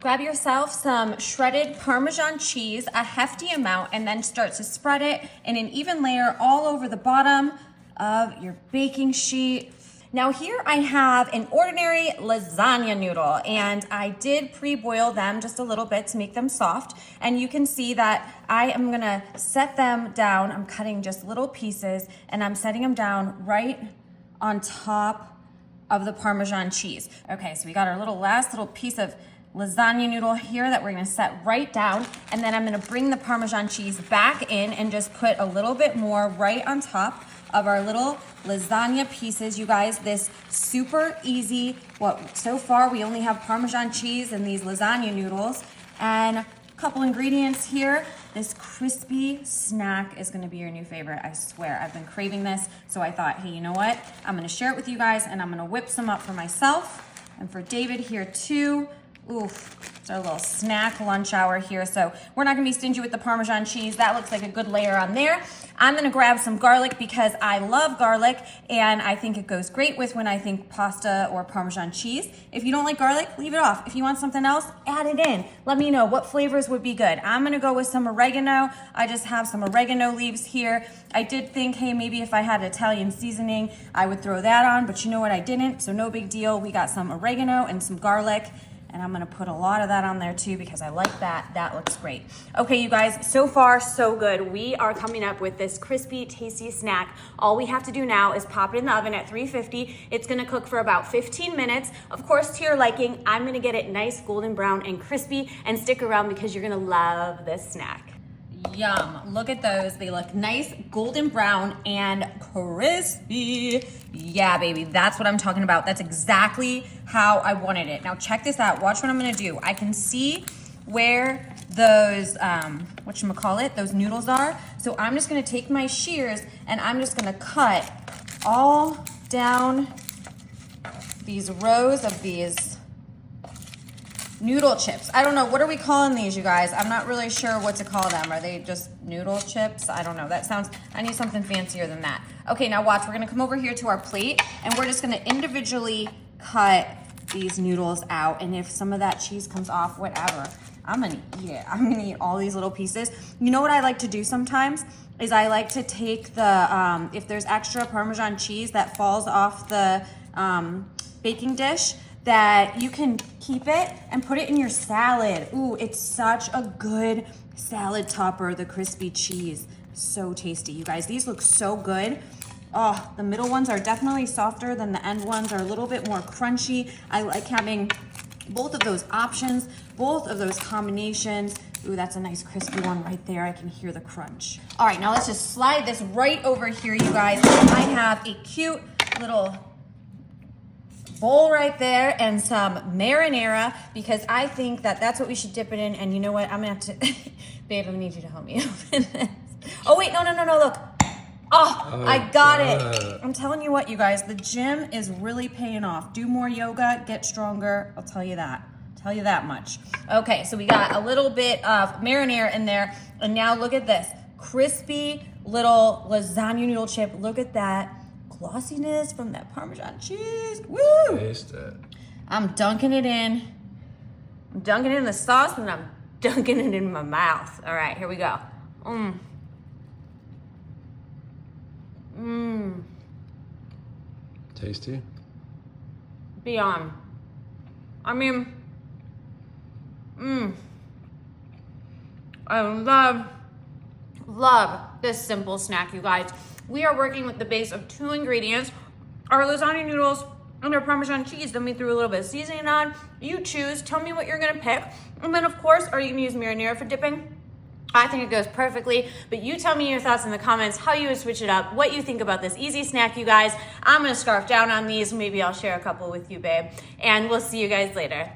Grab yourself some shredded Parmesan cheese, a hefty amount, and then start to spread it in an even layer all over the bottom of your baking sheet. Now here I have an ordinary lasagna noodle, and I did pre-boil them just a little bit to make them soft. And you can see that I am gonna set them down. I'm cutting just little pieces and I'm setting them down right on top of the Parmesan cheese. Okay, so we got our last little piece of lasagna noodle here that we're gonna set right down, and then I'm gonna bring the Parmesan cheese back in and just put a little bit more right on top of our little lasagna pieces. You guys, this super easy, so far we only have Parmesan cheese and these lasagna noodles, and a couple ingredients here. This crispy snack is gonna be your new favorite, I swear. I've been craving this, so I thought, hey, you know what? I'm gonna share it with you guys, and I'm gonna whip some up for myself and for David here too. Oof, it's our little snack lunch hour here. So we're not gonna be stingy with the Parmesan cheese. That looks like a good layer on there. I'm gonna grab some garlic because I love garlic, and I think it goes great with when I think pasta or Parmesan cheese. If you don't like garlic, leave it off. If you want something else, add it in. Let me know what flavors would be good. I'm gonna go with some oregano. I just have some oregano leaves here. I did think, hey, maybe if I had Italian seasoning, I would throw that on, but you know what, I didn't, so no big deal. We got some oregano and some garlic. And I'm gonna put a lot of that on there too because I like that. That looks great. Okay, you guys, so far so good. We are coming up with this crispy, tasty snack. All we have to do now is pop it in the oven at 350. It's gonna cook for about 15 minutes. Of course, to your liking, I'm gonna get it nice golden brown and crispy, and stick around because you're gonna love this snack. Yum, look at those. They look nice, golden brown and crispy. Yeah, baby, that's what I'm talking about. That's exactly how I wanted it. Now check this out, watch what I'm gonna do. I can see where those, those noodles are. So I'm just gonna take my shears and I'm just gonna cut all down these rows of these noodle chips. I don't know, what are we calling these, you guys? I'm not really sure what to call them. Are they just noodle chips? I don't know. I need something fancier than that. Okay, now watch, we're gonna come over here to our plate and we're just gonna individually cut these noodles out, and if some of that cheese comes off, whatever, I'm gonna eat it. I'm gonna eat all these little pieces. You know what I like to do sometimes is I like to take the, if there's extra Parmesan cheese that falls off the baking dish, that you can keep it and put it in your salad. Ooh, it's such a good salad topper, the crispy cheese. So tasty, you guys. These look so good. Oh, the middle ones are definitely softer than the end ones, are a little bit more crunchy. I like having both of those options, both of those combinations. Ooh, that's a nice crispy one right there. I can hear the crunch. All right, now let's just slide this right over here, you guys. I have a cute little bowl right there and some marinara because I think that that's what we should dip it in. And you know what? I'm gonna have to, babe, I need you to help me open this. Oh wait, no, look. Oh, I got it. I'm telling you what, you guys, the gym is really paying off. Do more yoga, get stronger. I'll tell you that. Tell you that much. Okay, so we got a little bit of marinara in there. And now look at this. Crispy little lasagna noodle chip. Look at that glossiness from that Parmesan cheese. Woo! Taste it. I'm dunking it in. I'm dunking it in the sauce and I'm dunking it in my mouth. All right, here we go. Tasty? Beyond. I mean, I love this simple snack, you guys. We are working with the base of 2 ingredients, our lasagna noodles and our Parmesan cheese. Then we threw a little bit of seasoning on. You choose, tell me what you're gonna pick. And then of course, are you gonna use marinara for dipping? I think it goes perfectly, but you tell me your thoughts in the comments, how you would switch it up, what you think about this easy snack, you guys. I'm gonna scarf down on these. Maybe I'll share a couple with you, babe. And we'll see you guys later.